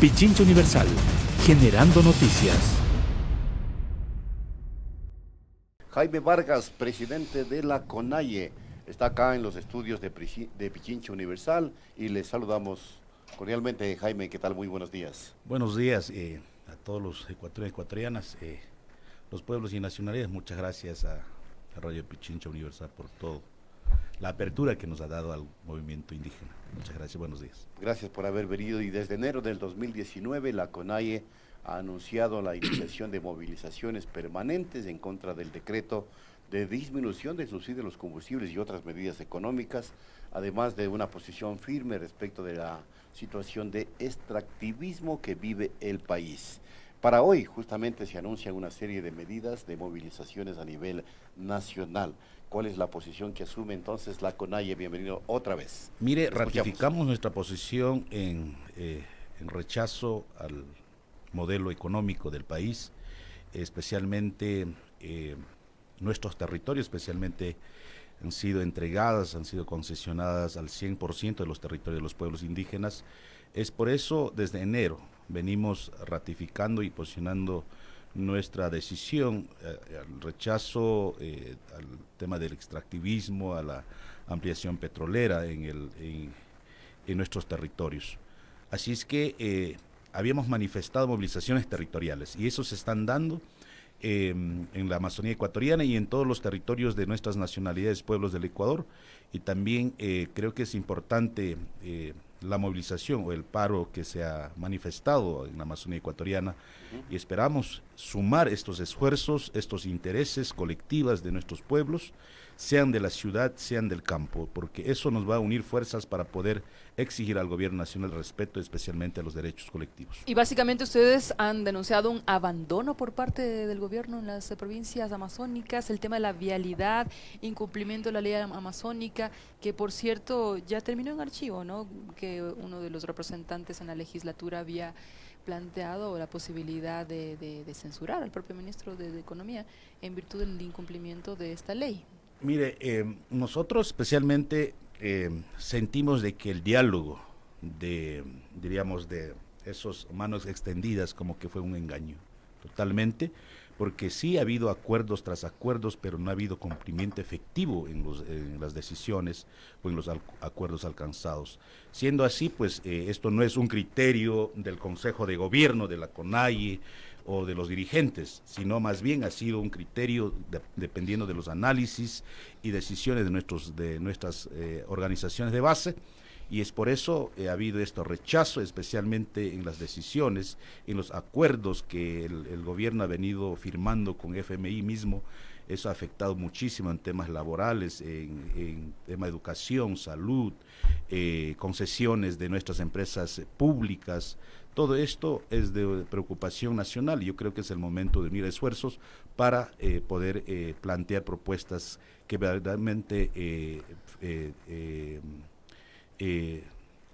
Pichincha Universal, generando noticias. Jaime Vargas, presidente de la CONAIE, está acá en los estudios de Pichincha Universal y le saludamos cordialmente. Jaime, ¿qué tal? Muy buenos días. Buenos días a todos los ecuatorianos y ecuatorianas, los pueblos y nacionalidades. Muchas gracias a Radio Pichincha Universal por todo la apertura que nos ha dado al movimiento indígena. Muchas gracias, buenos días. Gracias por haber venido, y desde enero del 2019 la CONAIE ha anunciado la iniciación de movilizaciones permanentes en contra del decreto de disminución del subsidio de los combustibles y otras medidas económicas, además de una posición firme respecto de la situación de extractivismo que vive el país. Para hoy justamente se anuncian una serie de medidas de movilizaciones a nivel nacional. ¿Cuál es la posición que asume entonces la CONAIE? Bienvenido otra vez. Mire, ratificamos nuestra posición en rechazo al modelo económico del país, especialmente nuestros territorios, especialmente han sido entregadas, han sido concesionadas al 100% de los territorios de los pueblos indígenas. Es por eso, desde enero, venimos ratificando y posicionando nuestra decisión al rechazo al tema del extractivismo, a la ampliación petrolera en nuestros territorios. Así es que habíamos manifestado movilizaciones territoriales y eso se están dando en la Amazonía ecuatoriana y en todos los territorios de nuestras nacionalidades, pueblos del Ecuador, y también creo que es importante la movilización o el paro que se ha manifestado en la Amazonía ecuatoriana, y esperamos sumar estos esfuerzos, estos intereses colectivos de nuestros pueblos, sean de la ciudad, sean del campo, porque eso nos va a unir fuerzas para poder exigir al gobierno nacional respeto, especialmente a los derechos colectivos. Y básicamente ustedes han denunciado un abandono por parte del gobierno en las provincias amazónicas, el tema de la vialidad, incumplimiento de la ley amazónica, que por cierto ya terminó en archivo, ¿no? Que uno de los representantes en la legislatura había planteado la posibilidad de censurar al propio ministro de Economía en virtud del incumplimiento de esta ley. Mire, nosotros especialmente sentimos de que el diálogo diríamos, de esos manos extendidas como que fue un engaño, totalmente, porque sí ha habido acuerdos tras acuerdos, pero no ha habido cumplimiento efectivo en las decisiones o en los acuerdos alcanzados. Siendo así, pues esto no es un criterio del Consejo de Gobierno, de la CONAIE, o de los dirigentes, sino más bien ha sido un criterio dependiendo de los análisis y decisiones de nuestras organizaciones de base, y es por eso ha habido este rechazo, especialmente en las decisiones, en los acuerdos que el gobierno ha venido firmando con FMI mismo. Eso ha afectado muchísimo en temas laborales, en tema de educación, salud, concesiones de nuestras empresas públicas. Todo esto es de preocupación nacional y yo creo que es el momento de unir esfuerzos para poder plantear propuestas que verdaderamente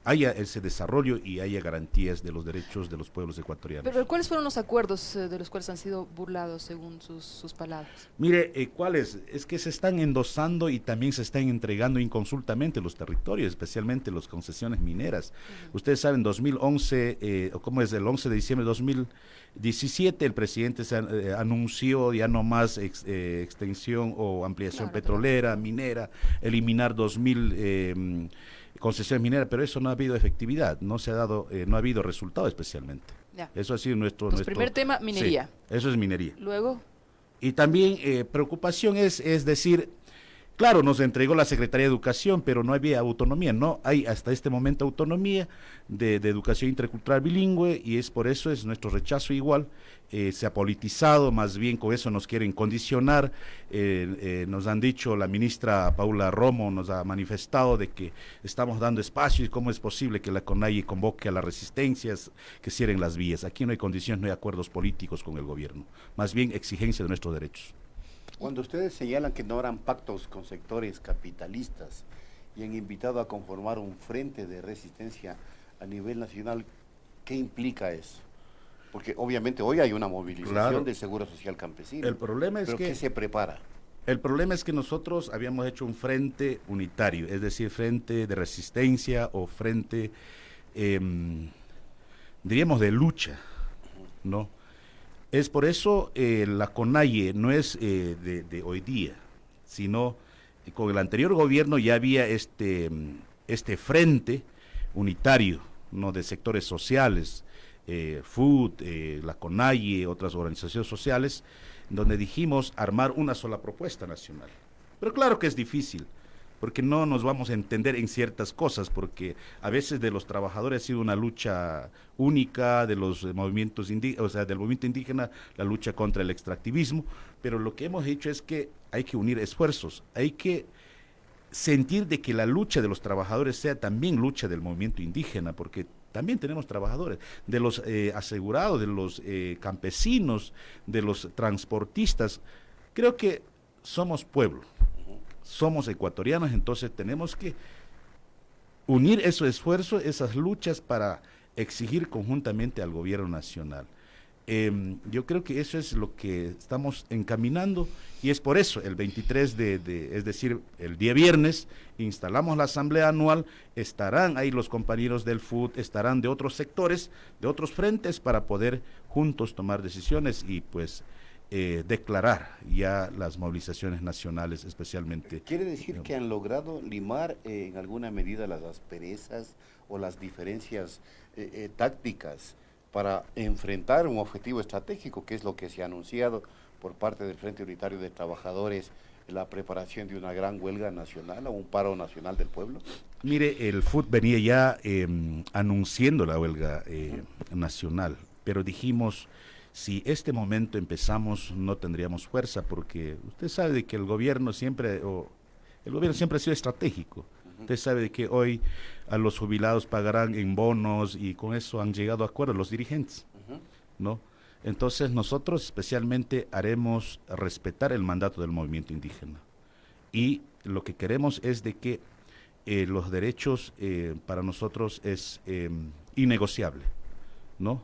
haya ese desarrollo y haya garantías de los derechos de los pueblos ecuatorianos. Pero ¿cuáles fueron los acuerdos de los cuales han sido burlados según sus palabras? Mire, ¿cuáles? Es que se están endosando y también se están entregando inconsultamente los territorios, especialmente las concesiones mineras. Ustedes saben, 2011, ¿cómo es? El 11 de diciembre de 2017, el presidente anunció ya no más extensión o ampliación petrolera, minera, eliminar 2000 concesiones mineras, pero eso no ha habido efectividad, no se ha dado, no ha habido resultado especialmente. Ya. Eso ha sido nuestro... Primer tema, minería. Sí, eso es minería. Luego... Y también preocupación es decir, claro, nos entregó la Secretaría de Educación, pero no había autonomía, no hay hasta este momento autonomía de educación intercultural bilingüe, y es por eso es nuestro rechazo igual. Se ha politizado, más bien con eso nos quieren condicionar. Nos han dicho, la ministra Paula Romo nos ha manifestado de que estamos dando espacio y cómo es posible que la CONAIE convoque a las resistencias que cierren las vías. Aquí no hay condiciones, no hay acuerdos políticos con el gobierno, más bien exigencia de nuestros derechos. Cuando ustedes señalan que no harán pactos con sectores capitalistas y han invitado a conformar un frente de resistencia a nivel nacional, ¿qué implica eso? Porque obviamente hoy hay una movilización del Seguro Social Campesino. El problema es ¿Qué se prepara? El problema es que nosotros habíamos hecho un frente unitario, es decir, frente de resistencia o frente diríamos, de lucha, ¿no? Es por eso la CONAIE no es de hoy día, sino con el anterior gobierno ya había este frente unitario, ¿no?, de sectores sociales, FUT, la CONAIE, otras organizaciones sociales, donde dijimos armar una sola propuesta nacional. Pero claro que es difícil, porque no nos vamos a entender en ciertas cosas, porque a veces de los trabajadores ha sido una lucha única, de los movimientos indígenas, o sea, del movimiento indígena, la lucha contra el extractivismo, pero lo que hemos dicho es que hay que unir esfuerzos, hay que sentir de que la lucha de los trabajadores sea también lucha del movimiento indígena, porque también tenemos trabajadores, de los asegurados, de los campesinos, de los transportistas. Creo que somos pueblo, somos ecuatorianos, entonces tenemos que unir esos esfuerzos, esas luchas para exigir conjuntamente al gobierno nacional. Yo creo que eso es lo que estamos encaminando y es por eso el 23 es decir, el día viernes, instalamos la asamblea anual, estarán ahí los compañeros del FUT, estarán de otros sectores, de otros frentes para poder juntos tomar decisiones y pues declarar ya las movilizaciones nacionales especialmente. ¿Quiere decir que han logrado limar en alguna medida las asperezas o las diferencias tácticas para enfrentar un objetivo estratégico, que es lo que se ha anunciado por parte del Frente Unitario de Trabajadores, la preparación de una gran huelga nacional o un paro nacional del pueblo? Mire, el FUT venía ya anunciando la huelga nacional, pero dijimos, si este momento empezamos no tendríamos fuerza, porque usted sabe de que el gobierno siempre ha sido estratégico. Usted sabe de que hoy a los jubilados pagarán en bonos y con eso han llegado a acuerdos los dirigentes, ¿no? Entonces nosotros especialmente haremos respetar el mandato del movimiento indígena y lo que queremos es de que los derechos para nosotros es innegociable, ¿no?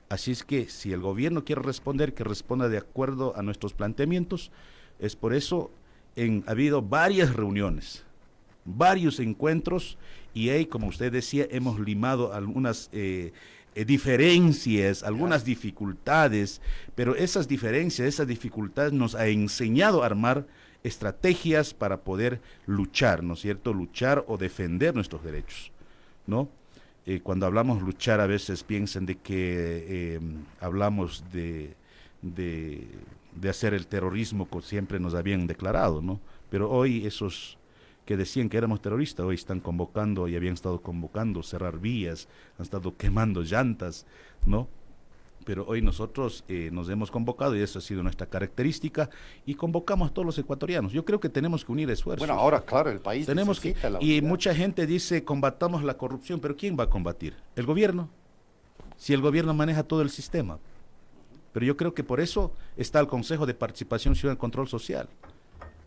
Así es que si el gobierno quiere responder, que responda de acuerdo a nuestros planteamientos. Es por eso ha habido varias reuniones, varios encuentros y ahí, como usted decía, hemos limado algunas diferencias, algunas dificultades, pero esas diferencias, esas dificultades nos ha enseñado a armar estrategias para poder luchar, ¿no es cierto? Luchar o defender nuestros derechos, ¿no? Cuando hablamos luchar a veces piensan de que hablamos de hacer el terrorismo que siempre nos habían declarado, ¿no? Pero hoy esos que decían que éramos terroristas, hoy están convocando y habían estado convocando cerrar vías, han estado quemando llantas, ¿no? Pero hoy nosotros nos hemos convocado y eso ha sido nuestra característica y convocamos a todos los ecuatorianos. Yo creo que tenemos que unir esfuerzos. Bueno, ahora claro, el país necesita la y unidad. mucha gente dice combatamos la corrupción, pero ¿quién va a combatir? ¿El gobierno? Si el gobierno maneja todo el sistema. Pero yo creo que por eso está el Consejo de Participación Ciudadana y Control Social.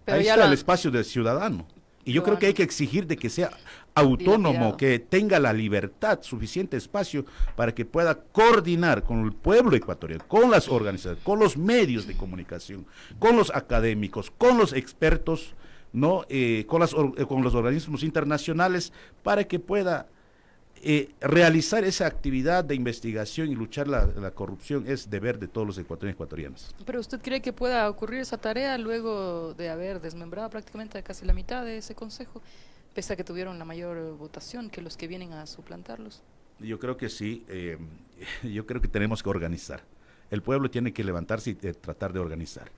Pero ahí ya está lo- el espacio del ciudadano. Y yo creo que hay que exigir de que sea autónomo, Dilapidado. que tenga la libertad, suficiente espacio para que pueda coordinar con el pueblo ecuatoriano, con las organizaciones, con los medios de comunicación, con los académicos, con los expertos, ¿no? Con los organismos internacionales, para que pueda realizar esa actividad de investigación y luchar la corrupción. Es deber de todos los ecuatorianos y ecuatorianas. ¿Pero usted cree que pueda ocurrir esa tarea luego de haber desmembrado prácticamente a casi la mitad de ese consejo, pese a que tuvieron la mayor votación que los que vienen a suplantarlos? Yo creo que sí, yo creo que tenemos que organizar. El pueblo tiene que levantarse y tratar de organizar,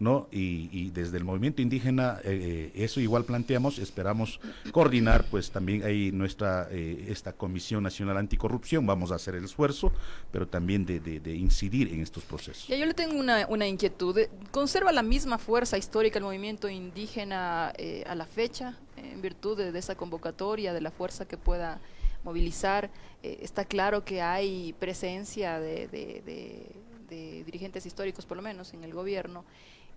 ¿no? Y desde el movimiento indígena, eso igual planteamos, esperamos coordinar, pues también hay esta Comisión Nacional Anticorrupción, vamos a hacer el esfuerzo, pero también de incidir en estos procesos. Ya, yo le tengo una inquietud. ¿Conserva la misma fuerza histórica el movimiento indígena a la fecha, en virtud de esa convocatoria, de la fuerza que pueda movilizar? Está claro que hay presencia de dirigentes históricos, por lo menos, en el gobierno,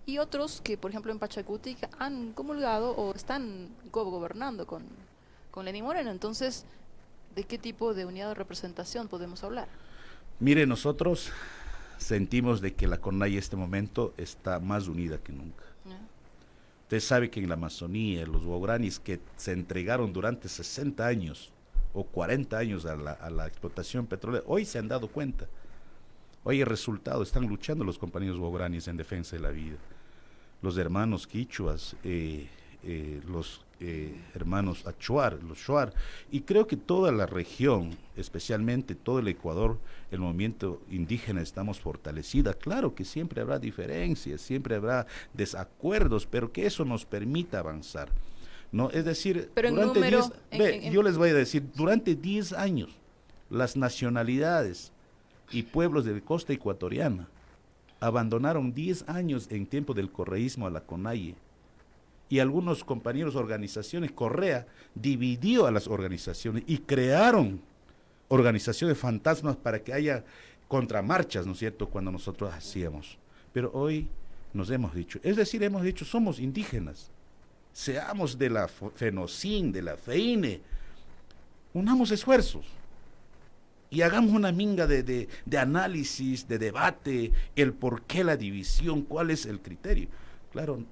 y otros que, por ejemplo, en Pachacuti han comulgado o están gobernando con Lenín Moreno. Entonces, ¿de qué tipo de unidad de representación podemos hablar? Mire, nosotros sentimos de que la CONAIE en este momento está más unida que nunca. ¿Ya? Usted sabe que en la Amazonía, los guaraníes que se entregaron durante 60 años, o 40 años a la explotación petrolera. Hoy se han dado cuenta. Hoy el resultado, están luchando los compañeros guaraníes en defensa de la vida. Los hermanos quichuas, los hermanos achuar, los shuar, y creo que toda la región, especialmente todo el Ecuador, el movimiento indígena, estamos fortalecida. Claro que siempre habrá diferencias, siempre habrá desacuerdos, pero que eso nos permita avanzar, ¿no? Es decir, Pero durante número, 10, yo les voy a decir, durante 10 años, las nacionalidades y pueblos de la costa ecuatoriana abandonaron 10 años en tiempo del correísmo a la CONAIE. Y algunos compañeros, organizaciones, Correa dividió a las organizaciones y crearon organizaciones fantasmas para que haya contramarchas, ¿no es cierto?, cuando nosotros hacíamos. Pero hoy nos hemos dicho, es decir, hemos dicho, somos indígenas, seamos de la FENOCIN, de la FEINE, unamos esfuerzos y hagamos una minga de análisis, de debate, el por qué la división, cuál es el criterio. Claro,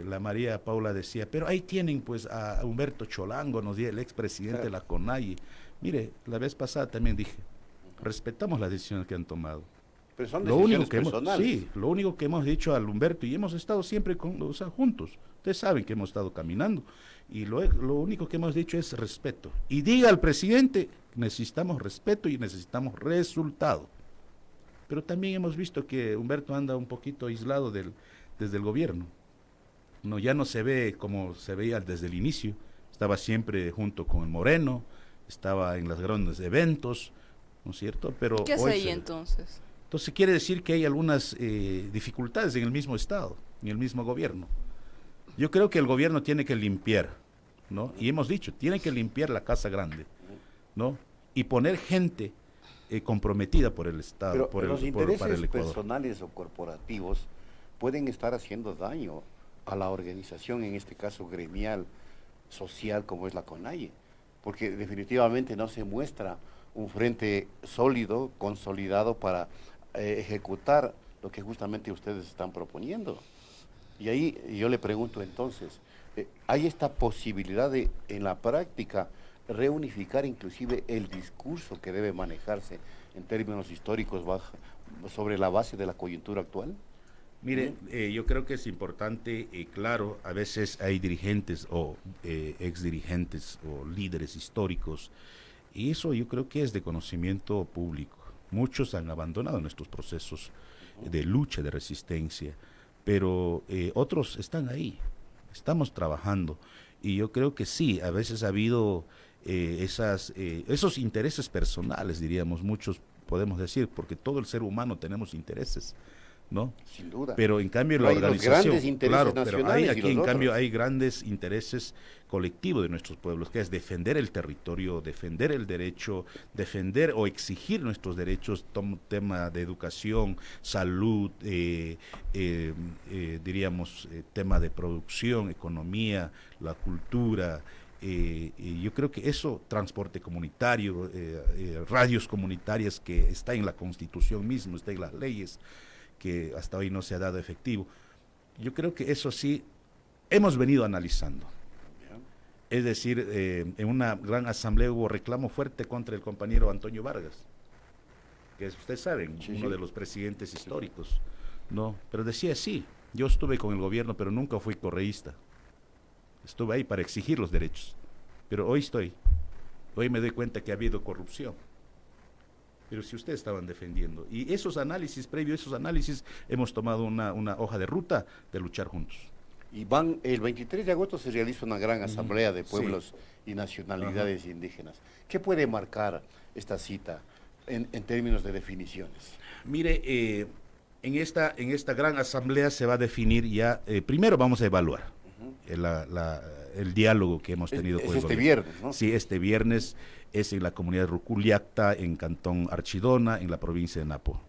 la María Paula decía, pero ahí tienen pues a Humberto Cholango, nos dice el expresidente de la CONAIE. Mire, la vez pasada también dije, respetamos las decisiones que han tomado. Pero son Lo decisiones único que personales. sí, lo único que hemos dicho al Humberto, y hemos estado siempre juntos, ustedes saben que hemos estado caminando, y lo único que hemos dicho es respeto. Y diga al presidente, necesitamos respeto y necesitamos resultado. Pero también hemos visto que Humberto anda un poquito aislado desde el gobierno. No, ya no se ve como se veía desde el inicio, estaba siempre junto con el Moreno, estaba en los grandes eventos, ¿no es cierto? Pero ¿Qué hace hoy ahí entonces? Entonces quiere decir que hay algunas dificultades en el mismo Estado, en el mismo gobierno. Yo creo que el gobierno tiene que limpiar, ¿no? Y hemos dicho, tiene que limpiar la casa grande, ¿no? Y poner gente comprometida por el Estado, Pero para los el intereses Ecuador. personales o corporativos pueden estar haciendo daño a la organización, en este caso gremial, social, como es la CONAIE, porque definitivamente no se muestra un frente sólido, consolidado para ejecutar lo que justamente ustedes están proponiendo. Y ahí yo le pregunto entonces, ¿hay esta posibilidad de, en la práctica, reunificar inclusive el discurso que debe manejarse en términos históricos sobre la base de la coyuntura actual? Mire, yo creo que es importante, claro, a veces hay dirigentes o exdirigentes o líderes históricos, y eso yo creo que es de conocimiento público. Muchos han abandonado nuestros procesos de lucha, de resistencia, pero otros están ahí, estamos trabajando, y yo creo que sí, a veces ha habido esos intereses personales, diríamos, muchos podemos decir, porque todo el ser humano tenemos intereses, ¿no? Sin duda. Pero en cambio Pero la hay los organización, grandes intereses claro, pero nacionales y aquí los en cambio otros. hay grandes intereses colectivos de nuestros pueblos, que es defender el territorio, defender el derecho, defender o exigir nuestros derechos, tema de educación, salud, diríamos, tema de producción, economía, la cultura. Y yo creo que eso, transporte comunitario, radios comunitarias, que está en la Constitución mismo, está en las leyes, que hasta hoy no se ha dado efectivo. Yo creo que eso sí hemos venido analizando. Es decir, en una gran asamblea hubo reclamo fuerte contra el compañero Antonio Vargas, que ustedes saben, Sí, uno sí. de los presidentes históricos, ¿no? Pero decía, sí, yo estuve con el gobierno, pero nunca fui correísta. Estuve ahí para exigir los derechos, pero hoy me doy cuenta que ha habido corrupción. Pero si ustedes estaban defendiendo, y esos análisis, previo a esos análisis, hemos tomado una hoja de ruta de luchar juntos. Y el 23 de agosto se realiza una gran asamblea de pueblos y nacionalidades indígenas. ¿Qué puede marcar esta cita en términos de definiciones? Mire, en esta gran asamblea se va a definir ya, primero vamos a evaluar el diálogo que hemos tenido con el este gobierno. viernes, ¿no? Sí, este viernes es en la comunidad de Ruculiacta, en Cantón Archidona, en la provincia de Napo.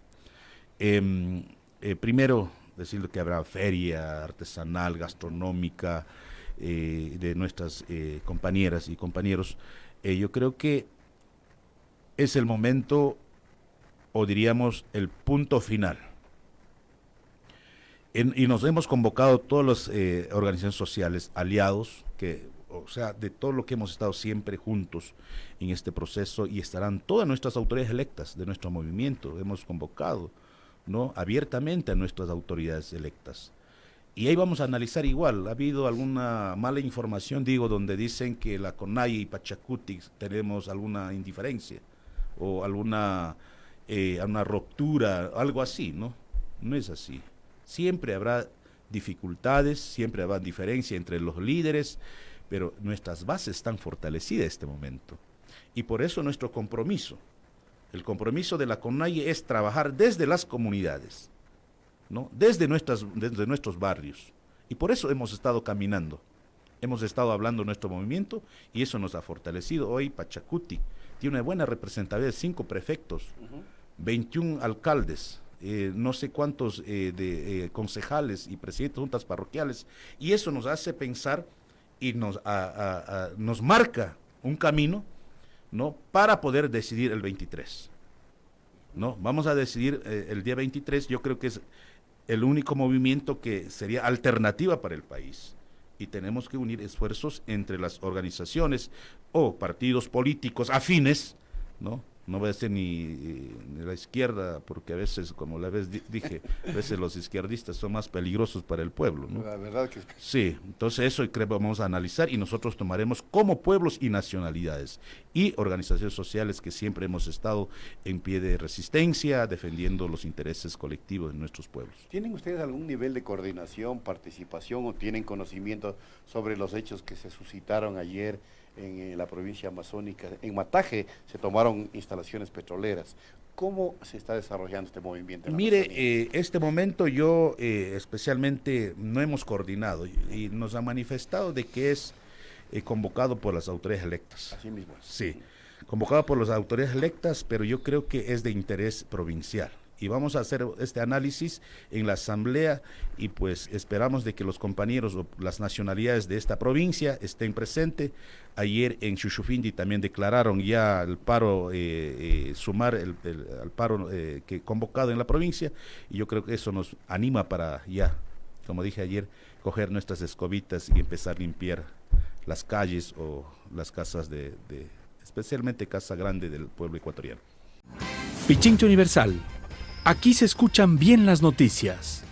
Primero, decirle que habrá feria artesanal, gastronómica, de nuestras compañeras y compañeros. Yo creo que es el momento, o diríamos, el punto final. Y nos hemos convocado todas las organizaciones sociales, aliados, que o sea, de todo lo que hemos estado siempre juntos en este proceso, y estarán todas nuestras autoridades electas de nuestro movimiento. Hemos convocado, ¿no?, abiertamente a nuestras autoridades electas. Y ahí vamos a analizar igual. Ha habido alguna mala información, digo, donde dicen que la CONAIE y Pachacuti tenemos alguna indiferencia o alguna una ruptura, algo así, ¿no? No es así. Siempre habrá dificultades, siempre habrá diferencia entre los líderes, pero nuestras bases están fortalecidas en este momento. Y por eso nuestro compromiso, el compromiso de la CONAIE es trabajar desde las comunidades, ¿no?, desde nuestros barrios. Y por eso hemos estado caminando, hemos estado hablando de nuestro movimiento, y eso nos ha fortalecido. Hoy Pachacuti tiene una buena representatividad de 5 prefectos, 21 alcaldes, no sé cuántos concejales y presidentes de juntas parroquiales, y eso nos hace pensar y nos marca un camino, ¿no?, para poder decidir el 23. ¿No? Vamos a decidir el día 23, yo creo que es el único movimiento que sería alternativa para el país. Y tenemos que unir esfuerzos entre las organizaciones o partidos políticos afines, ¿no? No voy a decir ni la izquierda, porque a veces, como la vez dije, a veces los izquierdistas son más peligrosos para el pueblo, ¿no? La verdad que sí, entonces eso creo que vamos a analizar, y nosotros tomaremos como pueblos y nacionalidades y organizaciones sociales que siempre hemos estado en pie de resistencia, defendiendo los intereses colectivos de nuestros pueblos. ¿Tienen ustedes algún nivel de coordinación, participación, o tienen conocimiento sobre los hechos que se suscitaron ayer en la provincia amazónica? En Mataje se tomaron instalaciones petroleras. ¿Cómo se está desarrollando este movimiento en la Amazonía? Este momento yo especialmente no hemos coordinado, y nos ha manifestado de que es convocado por las autoridades electas. Así mismo. Sí, convocado por las autoridades electas, pero yo creo que es de interés provincial. Y vamos a hacer este análisis en la asamblea, y pues esperamos de que los compañeros o las nacionalidades de esta provincia estén presentes. Ayer en Chuchufindi también declararon ya el paro, sumar al paro que convocado en la provincia, y yo creo que eso nos anima para ya, como dije ayer, coger nuestras escobitas y empezar a limpiar las calles o las casas especialmente Casa Grande del pueblo ecuatoriano. Pichincha Universal. Aquí se escuchan bien las noticias.